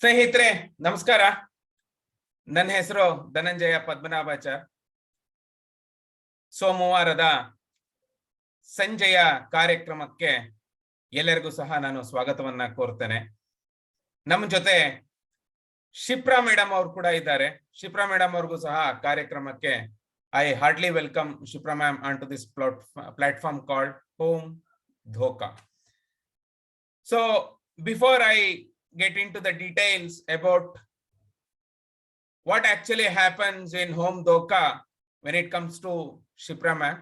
ಸ್ನೇಹಿತರೆ ನಮಸ್ಕಾರ. ನನ್ನ ಹೆಸರು ಧನಂಜಯ ಪದ್ಮನಾಭಾಚಾರ್. ಸೋಮವಾರದ ಸಂಜೆಯ ಕಾರ್ಯಕ್ರಮಕ್ಕೆ ಎಲ್ಲರಿಗೂ ಸಹ ನಾನು ಸ್ವಾಗತವನ್ನ ಕೋರ್ತೇನೆ. ನಮ್ಮ ಜೊತೆ ಶಿಪ್ರಾ ಮೇಡಮ್ ಅವರು ಕೂಡ ಇದ್ದಾರೆ. ಶಿಪ್ರಾ ಮೇಡಮ್ ಅವ್ರಿಗೂ ಸಹ ಕಾರ್ಯಕ್ರಮಕ್ಕೆ I heartily welcome Shipra ma'am onto this platform called Home Dhoka. So before I get into the details about what actually happens in Home Dhoka when it comes to Shipra ma'am,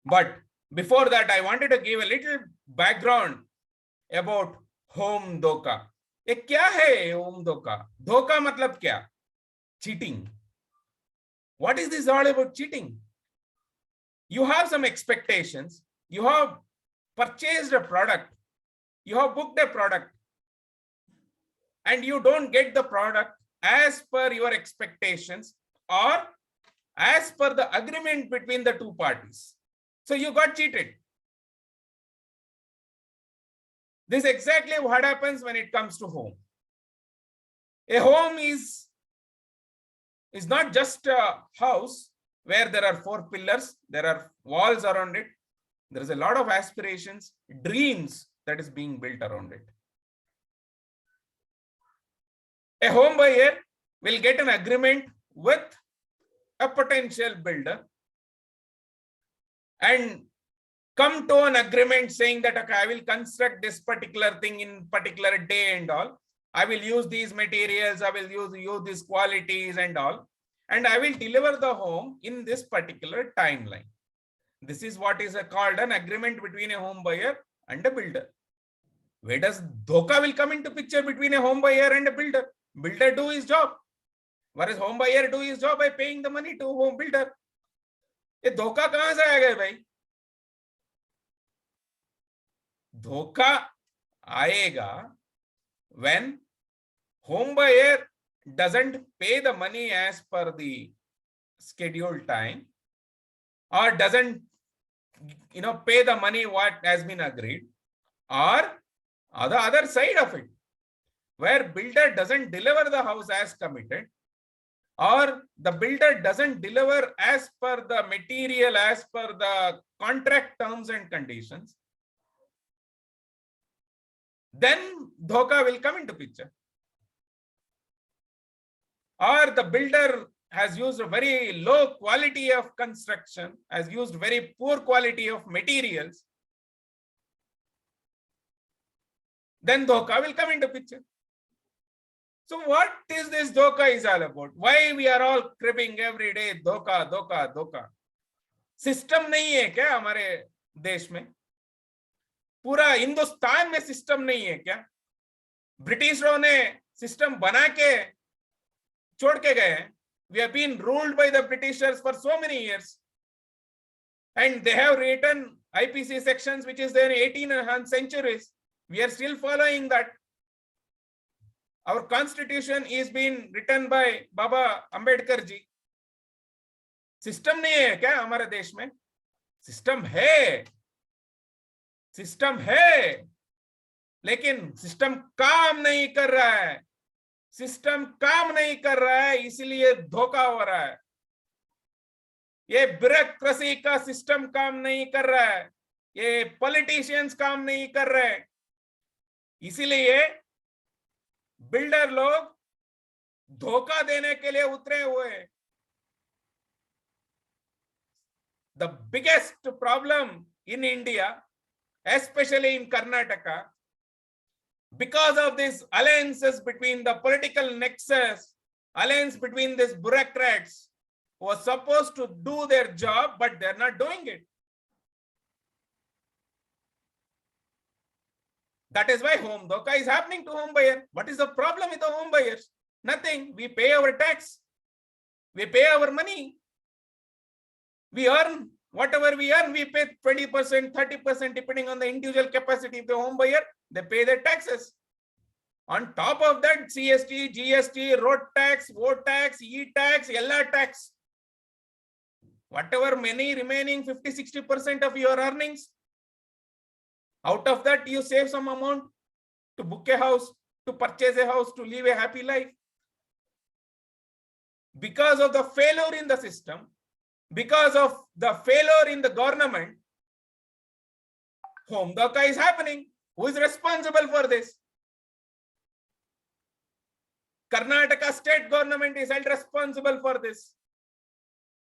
but before that I wanted to give a little background about Home Dhoka. ये क्या है Home Dhoka? धोखा मतलब क्या? Cheating. What is this all about cheating? You have some expectations. You have purchased a product. You have booked a product. And you don't get the product as per your expectations or as per the agreement between the two parties. So you got cheated. This is exactly what happens when it comes to home. A home is not just a house where there are four pillars, there are walls around it. There is a lot of aspirations, dreams that is being built around it. A home buyer will get an agreement with a potential builder and come to an agreement saying that, okay, I will construct this particular thing in particular day and all. I will use these materials, I will use these qualities and all, and I will deliver the home in this particular timeline. This is what is called an agreement between a home buyer and a builder. Where does Dhoka will come into picture between a home buyer and a builder? Builder do his job, whereas home buyer do his job by paying the money to home builder. ये धोखा कहां से आ गया भाई? धोखा आएगा when home buyer doesn't pay the money as per the scheduled time or doesn't pay the money what has been agreed, or on the other side of it where builder doesn't deliver the house as committed, or the builder doesn't deliver as per the material, as per the contract terms and conditions, then Dhoka will come into picture. Or the builder has used a very low quality of construction, has used very poor quality of materials, then Dhoka will come into picture. So what is this Dhoka is all about? Why we are all cribbing every day Dhoka, Dhoka, Dhoka? System नहीं है क्या हमारे देश में? पूरा हिंदुस्तान में system नहीं है क्या? ब्रिटिशरों ने सिस्टम बना के छोड़ के गए हैं. We have been ruled by the Britishers for so many years, and they have written IPC sections which is there in 18th centuries. We are still following that. Our constitution is being written by Baba Ambedkar ji. System नहीं है क्या हमारे देश में? System है, system है, लेकिन system काम नहीं कर रहा है. सिस्टम काम नहीं कर रहा है, इसलिए धोखा हो रहा है. ये ब्यूरोक्रेसी का सिस्टम काम नहीं कर रहा है, ये पॉलिटिशियंस काम नहीं कर रहे हैं, इसीलिए बिल्डर लोग धोखा देने के लिए उतरे हुए हैं. The biggest problem in India, especially in Karnataka, because of these alliances between the political nexus, alliance between these bureaucrats who are supposed to do their job, but they're not doing it. That is why home Dhoka is happening to home buyer. What is the problem with the home buyers? Nothing. We pay our tax. We pay our money. We earn whatever we earn. We pay 20%, 30%, depending on the individual capacity of the home buyer. They pay their taxes. On top of that, CST, GST, road tax, vote tax, e-tax, LR tax. Whatever many remaining 50-60% of your earnings, out of that you save some amount to book a house, to purchase a house to live a happy life. Because of the failure in the system, because of the failure in the government, home Dhoka is happening. Who is responsible for this? Karnataka state government is held responsible for this.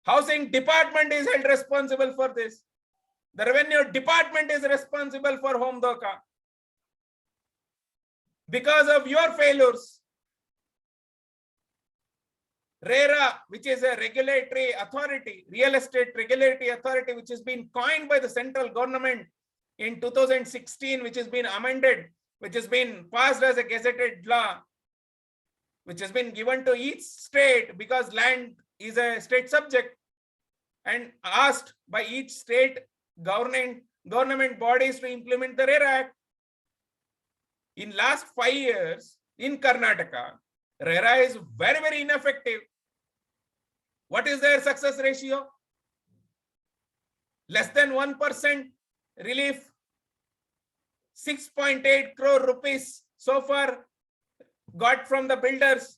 Housing department is held responsible for this. The revenue department is responsible for home Dhoka. Because of your failures, RERA, which is a regulatory authority, real estate regulatory authority, which has been coined by the central government in 2016, which has been amended, which has been passed as a gazetted law, which has been given to each state because land is a state subject, and asked by each state government bodies to implement the RERA Act. In last 5 years in Karnataka, RERA is very, very ineffective. What is their success ratio? Less than 1% relief. 6.8 crore rupees so far got from the builders.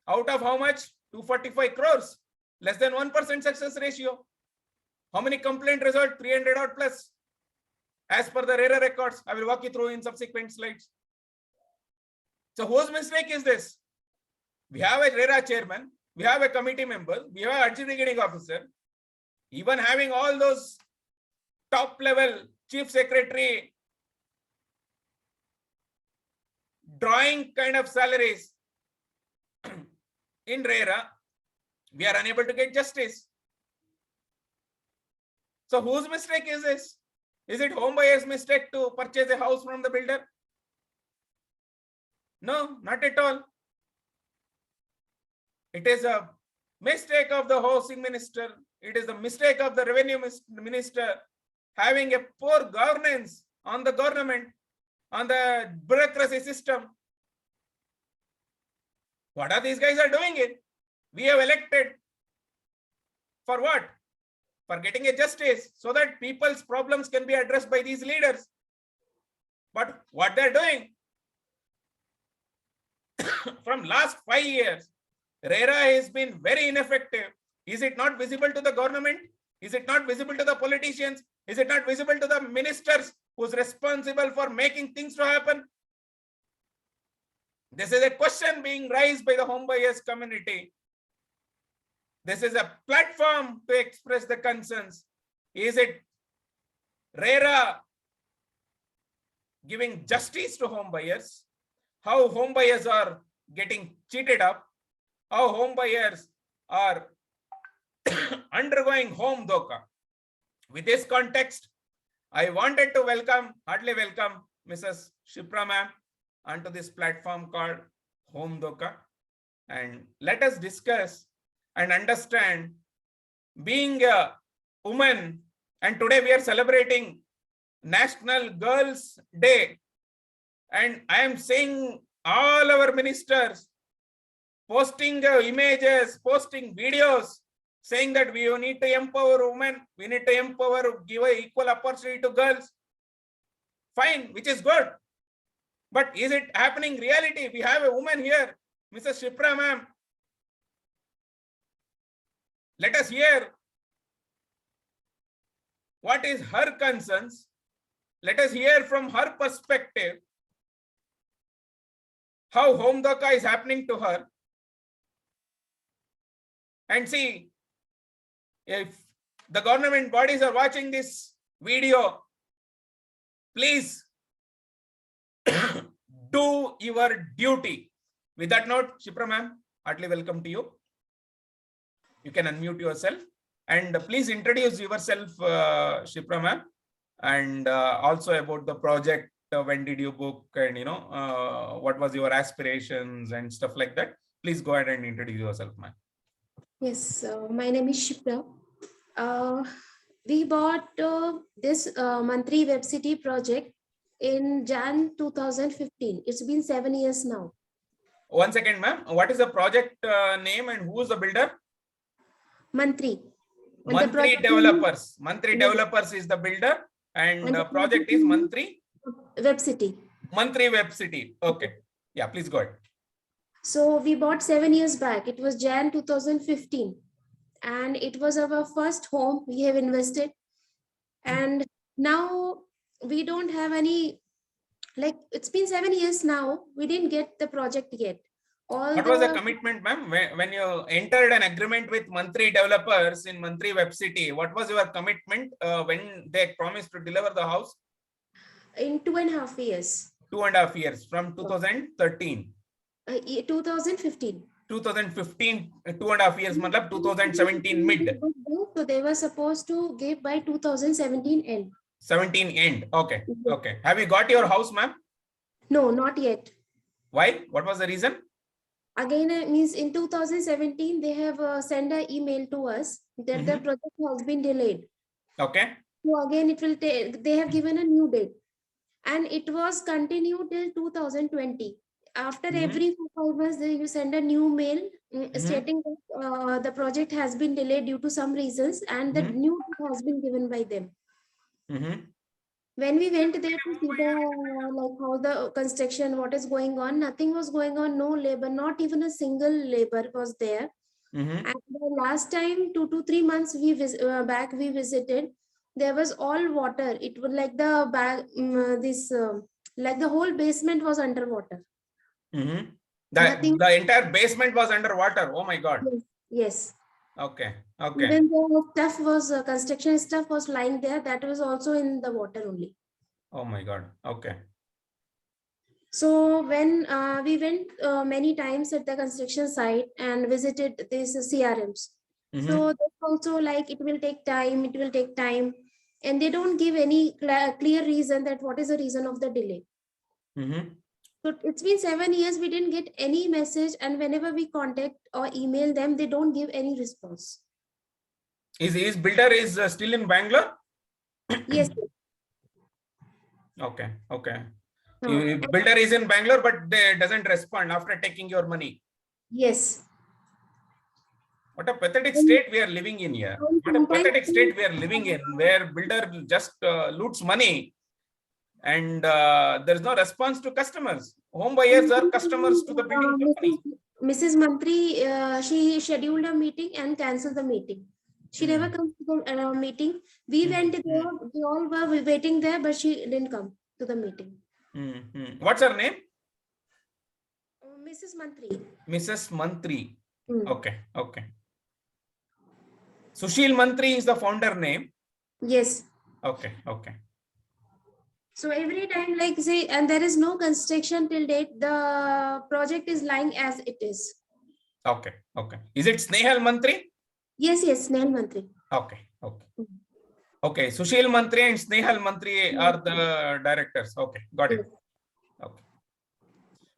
Out of how much? 245 crores. Less than 1% success ratio. How many complaint resolved? 300 odd plus. As per the RERA records, I will walk you through in subsequent slides. So whose mistake is this? We have a RERA chairman, we have a committee member, we have an adjudicating officer, even having all those top level chief secretary drawing kind of salaries in RERA, we are unable to get justice. So whose mistake is this? Is it home buyer's mistake to purchase a house from the builder? No, not at all. It is a mistake of the housing minister. It is the mistake of the revenue minister having a poor governance on the government, on the bureaucracy system. What are these guys are doing it? We have elected for what? For getting a justice so that people's problems can be addressed by these leaders. But what they're doing from last 5 years, RERA has been very ineffective. Is it not visible to the government? Is it not visible to the politicians? Is it not visible to the ministers who's responsible for making things to happen? This is a question being raised by the home buyers community. This is a platform to express the concerns. Is it RERA giving justice to home buyers? How home buyers are getting cheated up? How home buyers are undergoing home Dhoka? With this context, I wanted to heartily welcome Mrs Shipra ma'am onto this platform called Home Dhoka, and let us discuss and understand, being a woman, and today we are celebrating National Girls Day, and I am seeing all our ministers posting images, posting videos, saying that we need to empower women, we need to empower, give equal opportunity to girls. Fine, which is good. But is it happening reality? We have a woman here, Mrs. Shipra ma'am. Let us hear what is her concerns. Let us hear from her perspective how home Dhoka is happening to her. And see, if the government bodies are watching this video, please do your duty. With that note, Shipra ma'am, heartily welcome to you. You can unmute yourself and please introduce yourself, Shipra ma'am, and also about the project. When did you book, and what was your aspirations and stuff like that. Please go ahead and introduce yourself, ma'am. Yes, my name is Shipra. We bought this Mantri Webcity project in Jan 2015. It's been 7 years now. 1 second, ma'am. What is the project name and who is the builder? Mantri. Mantri Developers. Mantri Developers is the builder, and the project is Mantri Webcity. Mantri Webcity. Okay. Yeah, please go ahead. So we bought 7 years back. It was Jan 2015. And it was our first home we have invested. And now we don't have any, like it's been 7 years now. We didn't get the project yet. All What was the commitment, ma'am? When you entered an agreement with Mantri Developers in Mantri Webcity, what was your commitment when they promised to deliver the house? in 2.5 years. 2.5 years from 2013. 2015. 2015, 2.5 years, matlab 2017 mid. So they were supposed to give by 2017 end. 17 end. Okay. Okay. Have you got your house, ma'am? No, not yet. Why? What was the reason? Again, means in 2017, they have sent an email to us that the project has been delayed. Okay. So again, it will take, they have given a new date. And it was continued till 2020. After every 4-5 months, they send a new mail stating that the project has been delayed due to some reasons and the new date has been given by them. When we went there to see the like how the construction, what is going on, nothing was going on, no labor, not even a single labor was there. And the last time 2 to 3 months back we visited, there was all water. It was like the back like the whole basement was underwater. The entire basement was underwater. Oh my God. Yes. Okay. Okay. Even the stuff was construction stuff was lying there. That was also in the water only. Oh my God. Okay. So when we went many times at the construction site and visited these CRMs. So that's also like it will take time. It will take time, and they don't give any clear reason that what is the reason of the delay. So it's been 7 years. We didn't get any message, and whenever we contact or email them, they don't give any response. Is builder is still in Bangalore? Yes. Okay. Okay. Builder is in Bangalore, but they doesn't respond after taking your money. Yes. What a pathetic state we are living in here. What a pathetic state we are living in, where builder just loots money and there's no response to customers. Home buyers are customers to the building company. Mrs. Mantri, she scheduled a meeting and canceled the meeting. She never comes to the meeting. We went there, we all were waiting there, but she didn't come to the meeting. What's her name? Mrs. Mantri. Mrs. Mantri. Okay. Okay. Sushil Mantri is the founder name. Yes. Okay. Okay. So every time, like say, and there is no construction till date, the project is lying as it is. Okay. Okay. Is it Snehal Mantri? Yes, yes, Snehal Mantri. Okay. Okay. Okay. Sushil Mantri and Snehal Mantri are the directors. Okay. Got it. Okay.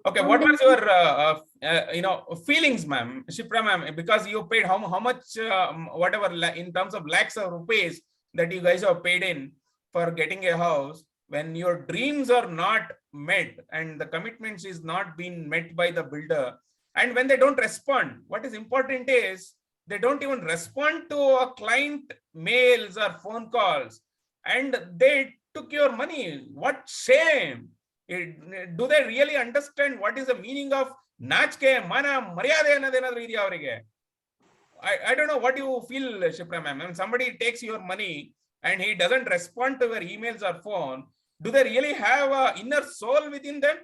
Okay. What was your feelings, ma'am, Shipra ma'am? Because you paid how much, whatever in terms of lakhs of rupees that you guys have paid in for getting a house. When your dreams are not met and the commitments is not being met by the builder, and when they don't respond, what is important is they don't even respond to a client mails or phone calls, and they took your money. What shame! Do they really understand what is the meaning of nachke, mana, maryade annadena idea avrige? I don't know what you feel, Shipra ma'am. When somebody takes your money and he doesn't respond to your emails or phone, do they really have an inner soul within them?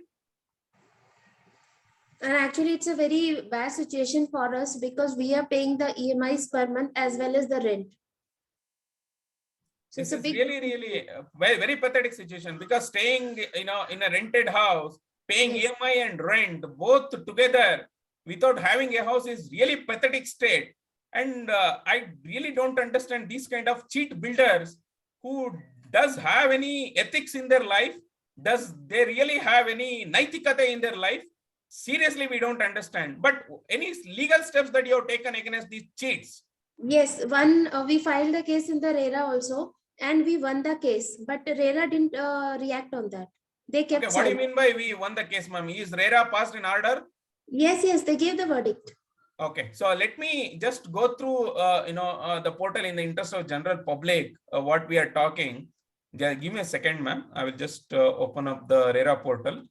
And actually, it's a very bad situation for us because we are paying the EMIs per month as well as the rent. So this is really very, very pathetic situation, because staying in a rented house, paying EMI and rent both together without having a house is really pathetic state. And I really don't understand these kind of cheat builders who does have any ethics in their life. Does they really have any naitikate in their life? Seriously, we don't understand. But any legal steps that you have taken against these cheats? Yes, we filed a case in the RERA also, and we won the case. But RERA didn't react on that. They kept. Okay, what do you mean by we won the case, ma'am? Is RERA passed in order? Yes, yes, they gave the verdict. Okay, so let me just go through the portal in the interest of general public what we are talking. Give me a second, ma'am. I will just open up the RERA portal.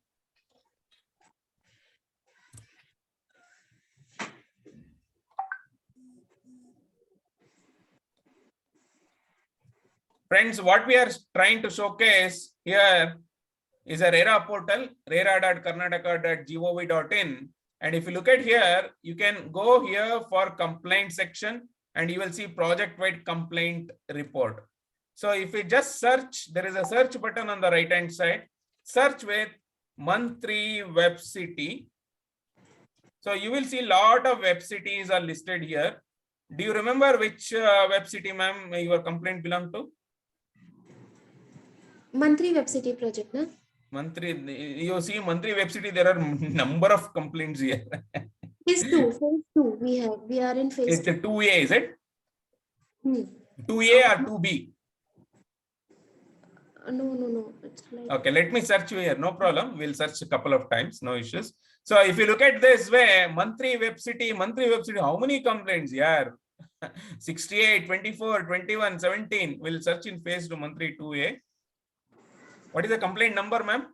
Friends, what we are trying to showcase here is a RERA portal, rera.karnataka.gov.in. And if you look at here, you can go here for complaint section and you will see project-wide complaint report. So if you just search, there is a search button on the right-hand side. Search with Mantri Webcity. So you will see a lot of web cities are listed here. Do you remember which web city, ma'am, your complaint belonged to? Mantri Webcity project, na? Mantri, you see Mantri Webcity, there are number of complaints here. Phase 2, we are in phase It's 2. the 2A, is it? 2A or 2B? No. It's like... Okay, let me search you here. No problem. We'll search a couple of times. No issues. So if you look at this way, Mantri Webcity, how many complaints? Yeah, 68, 24, 21, 17. We'll search in phase 2, Mantri 2A. What is the complaint number, ma'am?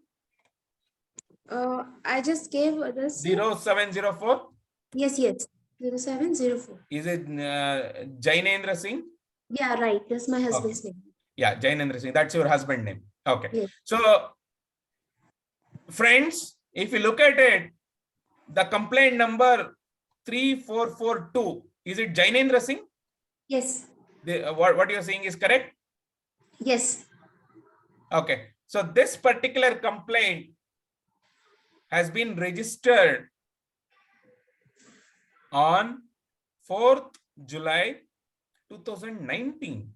I just gave this 0704. Yes, 0704. Is it Jainendra Singh? Yeah, right. That's my husband's name. Yeah, Jainendra Singh. That's your husband name. Okay. Yes. So, friends, if you look at it, the complaint number 3442, is it Jainendra Singh? Yes. What you're saying is correct? Yes. Okay. So this particular complaint has been registered on 4th July 2019.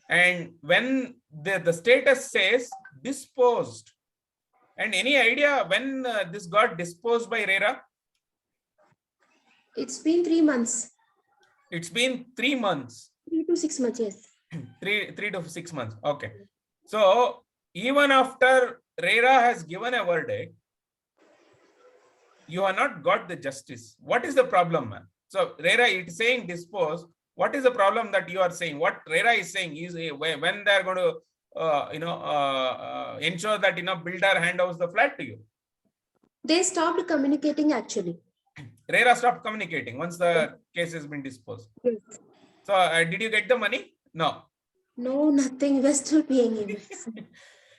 And when the status says disposed, and any idea when this got disposed by RERA? It's been 3 months. It's been 3 months. 3 to 6 months, yes. 3 to 6 months. Okay. So even after RERA has given a verdict, you have not got the justice. What is the problem, man? So RERA is saying dispose. What is the problem that you are saying? What RERA is saying is when they are going to ensure that builder hand overs the flat to you. They stopped communicating actually. RERA stopped communicating once the case has been disposed. Yes. So did you get the money? No. No, nothing. We're still paying him.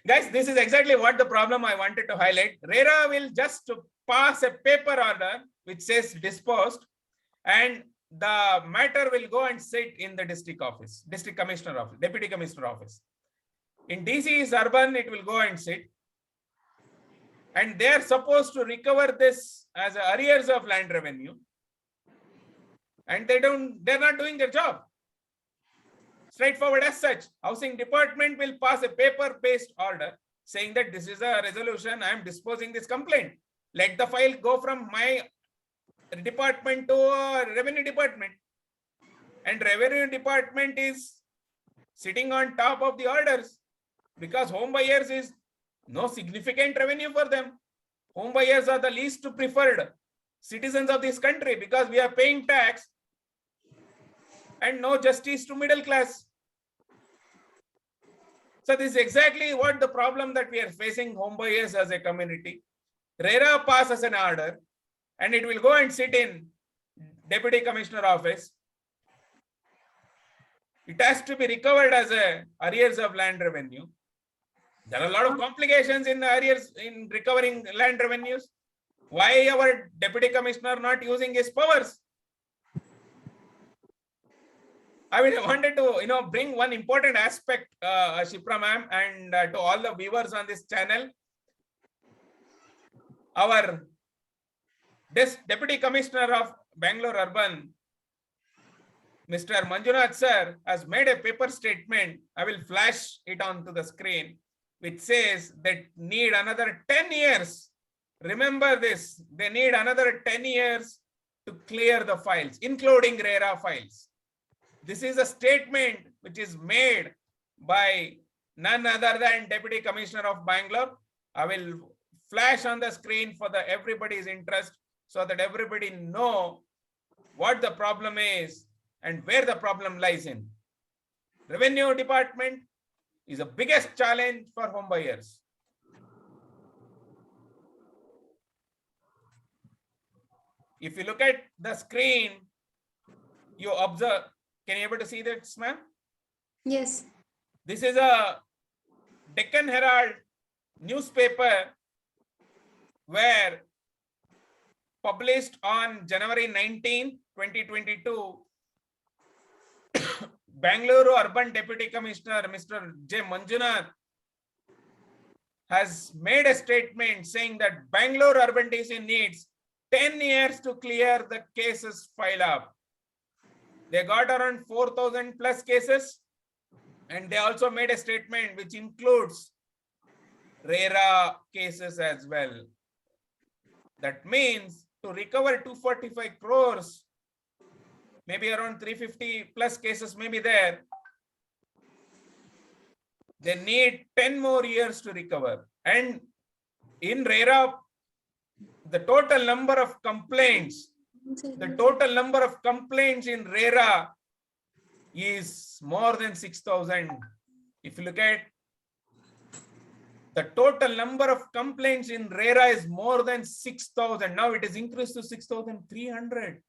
Guys, this is exactly what the problem I wanted to highlight. RERA will just pass a paper order which says disposed, and the matter will go and sit in the district office, district commissioner office, deputy commissioner office. In DC's urban, it will go and sit. And they are supposed to recover this as arrears of land revenue. And they're not doing their job. Straightforward as such. Housing department will pass a paper-based order saying that this is a resolution, I am disposing this complaint. Let the file go from my department to revenue department. And revenue department is sitting on top of the orders because home buyers is no significant revenue for them. Home buyers are the least preferred citizens of this country because we are paying tax and no justice to middle class. So this is exactly what the problem that we are facing home buyers as a community. RERA passes an order and it will go and sit in deputy commissioner office. It has to be recovered as a arrears of land revenue. There are a lot of complications in arrears in recovering land revenues. Why our deputy commissioner not using his powers? I wanted to bring one important aspect, Shipra ma'am, and to all the viewers on this channel. Our deputy commissioner of Bangalore Urban, Mr. Manjunath sir, has made a paper statement. I will flash it onto the screen, which says that need another 10 years. Remember this, they need another 10 years to clear the files, including RERA files. This is a statement which is made by none other than Deputy Commissioner of Bangalore. I will flash on the screen for everybody's interest so that everybody know what the problem is and where the problem lies in. Revenue department is the biggest challenge for home buyers. If you look at the screen, you observe, can you able to see that, ma'am? Yes. This is a Deccan Herald newspaper where published on January 19, 2022, Bangalore Urban Deputy Commissioner Mr. J. Manjunath has made a statement saying that Bangalore Urban DC needs 10 years to clear the cases filed up. They got around 4,000 plus cases, and they also made a statement which includes RERA cases as well. That means to recover 245 crores, maybe around 350 plus cases may be there. They need 10 more years to recover. And in RERA, the total number of complaints in RERA is more than 6,000. If you look at the total number of complaints in RERA is more than 6,000. Now it is increased to 6,300.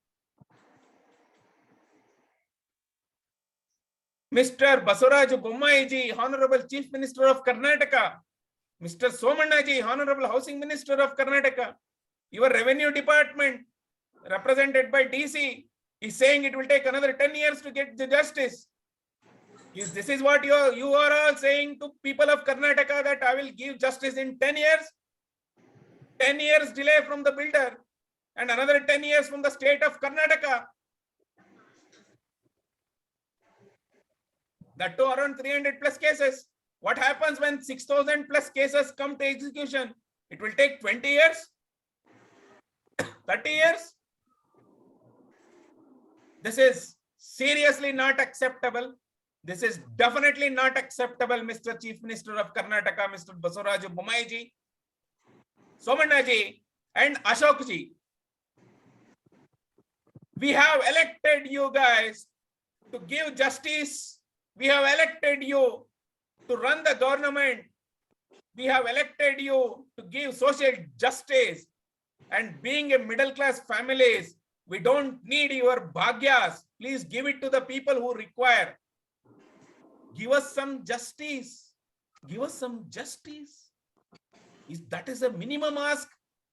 Mr. Basuraju Bommai, Honorable Chief Minister of Karnataka, Mr. Somannaji, Honorable Housing Minister of Karnataka, your revenue department, represented by DC, is saying it will take another 10 years to get the justice. This is what you are all saying to people of Karnataka, that I will give justice in 10 years? 10 years delay from the builder and another 10 years from the state of Karnataka. That to around 300 plus cases. What happens when 6,000 plus cases come to execution? It will take 20 years? 30 years? This is seriously not acceptable. This is definitely not acceptable, Mr. Chief Minister of Karnataka, Mr. Basuraju Bommai, Somannaji, and Ashokji. We have elected you guys to give justice. We have elected you to run the government. We have elected you to give social justice. And being a middle class families, we don't need your bhagyas. Please give it to the people who require. Give us some justice. Give us some justice. That is a minimum ask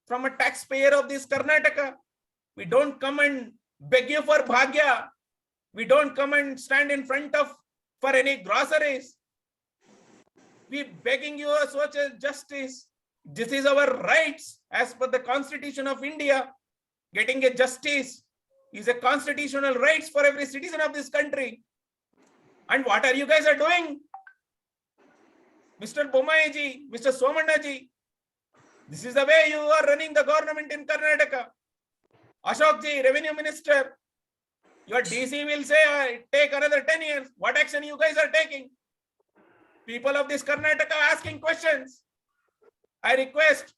from a taxpayer of this Karnataka. We don't come and beg you for bhagya. We don't come and stand in front of for any groceries. We begging you a social justice. This is our rights as per the Constitution of India. Getting a justice is a constitutional rights for every citizen of this country. And what are you guys are doing? Mr. Bommai, Mr. Somannaji, this is the way you are running the government in Karnataka. Ashokji, Revenue Minister, your DC will say, take another 10 years. What action you guys are taking? People of this Karnataka are asking questions. I request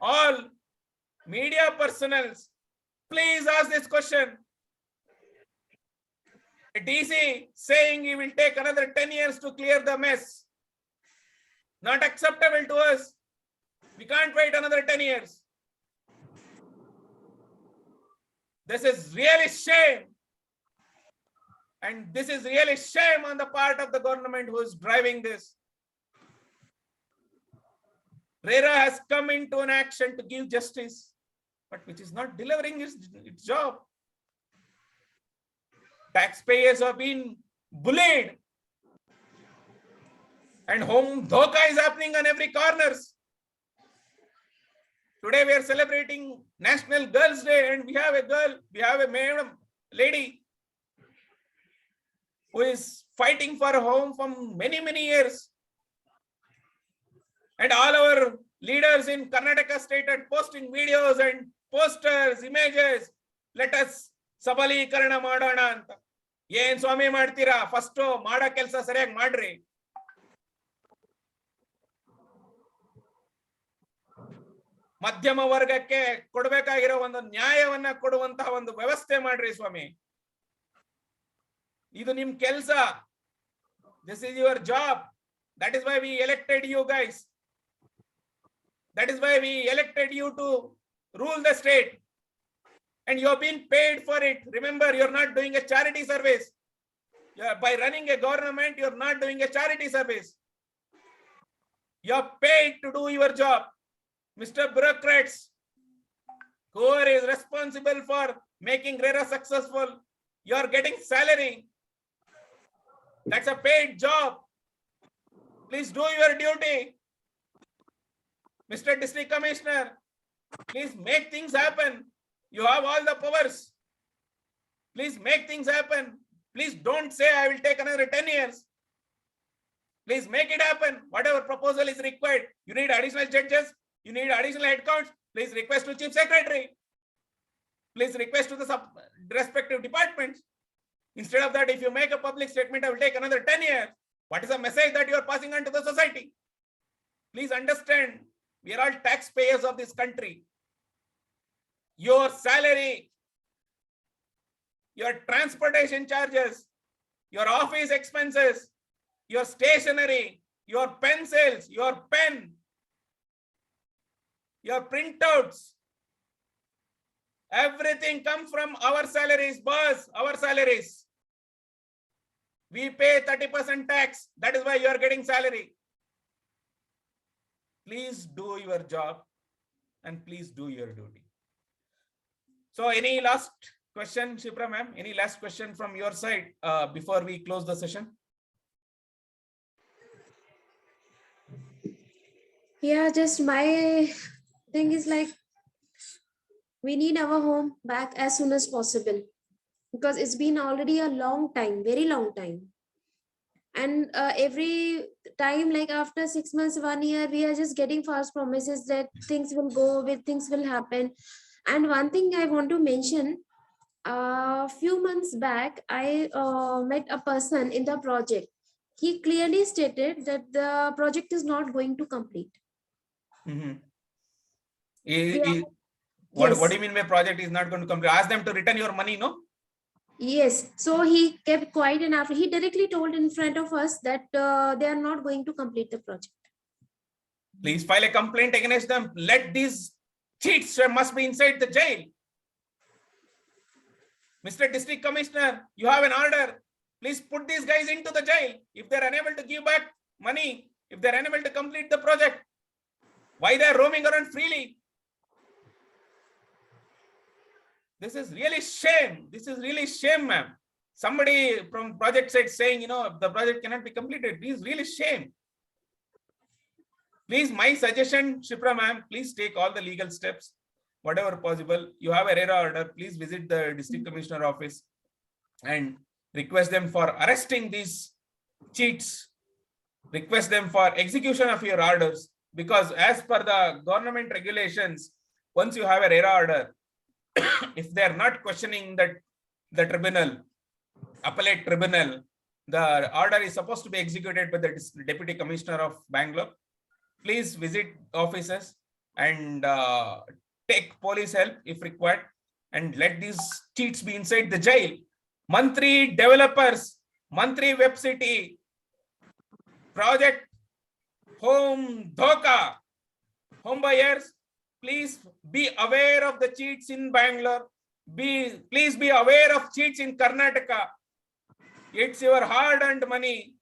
all media personnels, please ask this question. A DC saying he will take another 10 years to clear the mess. Not acceptable to us. We can't wait another 10 years. This is really shame. And this is really shame on the part of the government who is driving this. RERA has come into an action to give justice, but which is not delivering its job. Taxpayers have been bullied. And home Dhoka is happening on every corners. Today we are celebrating National Girls' Day, and we have a madam, lady, who is fighting for a home for many, many years. And all our leaders in Karnataka state are posting videos and posters, images. Let us ಸಬಲೀಕರಣ ಮಾಡೋಣ ಅಂತ. ಏನ್ ಸ್ವಾಮಿ ಮಾಡ್ತೀರಾ? First ಮಾಡೋ ಕೆಲಸ ಸರಿಯಾಗಿ ಮಾಡ್ರಿ. ಮಧ್ಯಮ ವರ್ಗಕ್ಕೆ ಕೊಡಬೇಕಾಗಿರೋ ಒಂದು ನ್ಯಾಯವನ್ನ ಕೊಡುವಂತಹ ಒಂದು ವ್ಯವಸ್ಥೆ ಮಾಡ್ರಿ ಸ್ವಾಮಿ. Idu nim kelsa. This is your job. That is why we elected you guys. That is why we elected you to rule the state. And you have been paid for it. Remember, you're not doing a charity service. By running a government, you're not doing a charity service. You're paid to do your job. Mr. Bureaucrats, whoever is responsible for making RERA successful, you're getting salary. That's a paid job. Please do your duty. Mr. District Commissioner, please make things happen. You have all the powers. Please make things happen. Please don't say I will take another 10 years. Please make it happen. Whatever proposal is required. You need additional judges. You need additional headcounts. Please request to Chief Secretary. Please request to the respective departments. Instead of that, if you make a public statement, I will take another 10 years. What is the message that you are passing on to the society? Please understand, we are all taxpayers of this country. Your salary, your transportation charges, your office expenses, your stationery, your pencils, your pen, your printouts, everything comes from our salaries, boss, our salaries. We pay 30% tax. That is why you are getting salary. Please do your job and please do your duty. So any last question, Shipra ma'am? Any last question from your side before we close the session? Yeah, just my thing is like, we need our home back as soon as possible, because it's been already a long time, very long time. And every time, like after 6 months, 1 year, we are just getting false promises that things will go away, things will happen. And one thing I want to mention, a few months back, I met a person in the project. He clearly stated that the project is not going to complete. Mm-hmm. Yes. What do you mean by project is not going to complete? Ask them to return your money, no? Yes. So he kept quiet, and after he directly told in front of us that they are not going to complete the project. Please file a complaint against them. Let these cheats must be inside the jail. Mr. District Commissioner, you have an order. Please put these guys into the jail. If they're unable to give back money, if they're unable to complete the project, why they're roaming around freely? This is really shame. This is really shame, ma'am. Somebody from project side saying, the project cannot be completed. This is really shame. Please, my suggestion, Shipra ma'am, please take all the legal steps, whatever possible. You have a RERA order. Please visit the district commissioner office and request them for arresting these cheats. Request them for execution of your orders, because as per the government regulations, once you have a RERA order, if they are not questioning that the tribunal, appellate tribunal, the order is supposed to be executed by the Deputy Commissioner of Bangalore. Please visit offices and take police help if required, and let these cheats be inside the jail. Mantri Developers, Mantri Webcity, Project Dhoka, Home Buyers, please be aware of the cheats in Bangalore. Please be aware of cheats in Karnataka. It's your hard-earned money.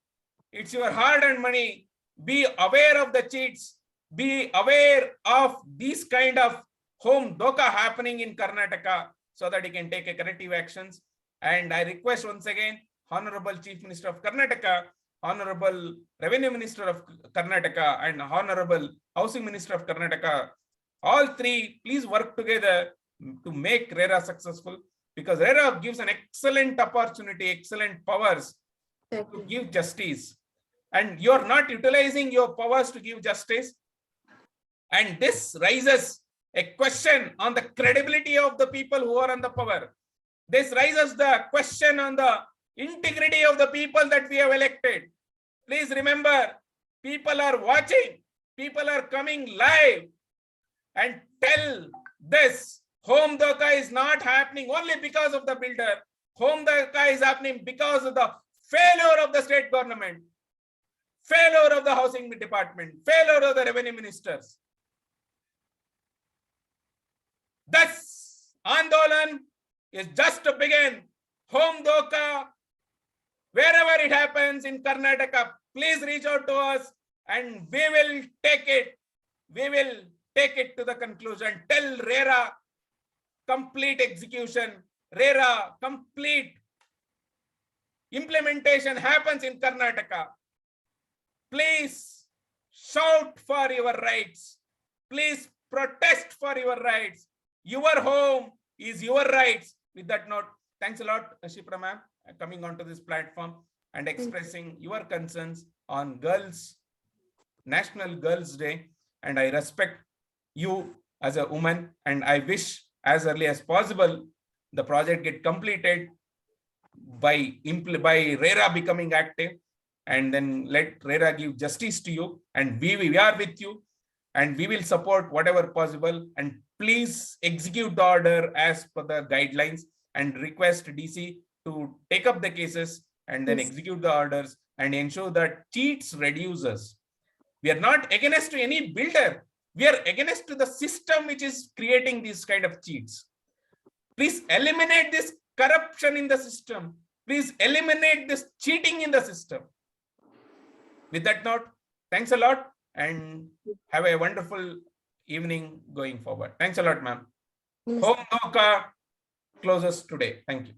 It's your hard-earned money. Be aware of the cheats. Be aware of these kind of home Dhoka happening in Karnataka, so that you can take a corrective actions. And I request once again, Honorable Chief Minister of Karnataka, Honorable Revenue Minister of Karnataka, and Honorable Housing Minister of Karnataka, all three, please work together to make RERA successful, because RERA gives an excellent opportunity, excellent powers to give justice. And you are not utilizing your powers to give justice. And this raises a question on the credibility of the people who are on the power. This raises the question on the integrity of the people that we have elected. Please remember, people are watching, people are coming live, and tell this home Dhoka is not happening only because of the builder. Home Dhoka is happening because of the failure of the state government, failure of the housing department, failure of the revenue ministers. Thus, Andolan is just to begin. Home Dhoka, wherever it happens in Karnataka, please reach out to us and we will take it. We will take it to the conclusion. Tell RERA complete execution, RERA complete implementation happens in Karnataka. Please shout for your rights. Please protest for your rights. Your home is your rights. With that note, thanks a lot, Shipra ma'am, coming onto this platform and expressing your concerns on Girls, National Girls Day. And I respect you as a woman, and I wish as early as possible the project get completed by RERA becoming active, and then let RERA give justice to you, and we are with you and we will support whatever possible. And please execute the order as per the guidelines and request DC to take up the cases and then execute the orders and ensure that cheats reduces. We are not against to any builder. We are against to the system which is creating these kind of cheats. Please eliminate this corruption in the system. Please eliminate this cheating in the system. With that note, thanks a lot and have a wonderful evening going forward. Thanks a lot, ma'am. Home Dhoka closes today. Thank you.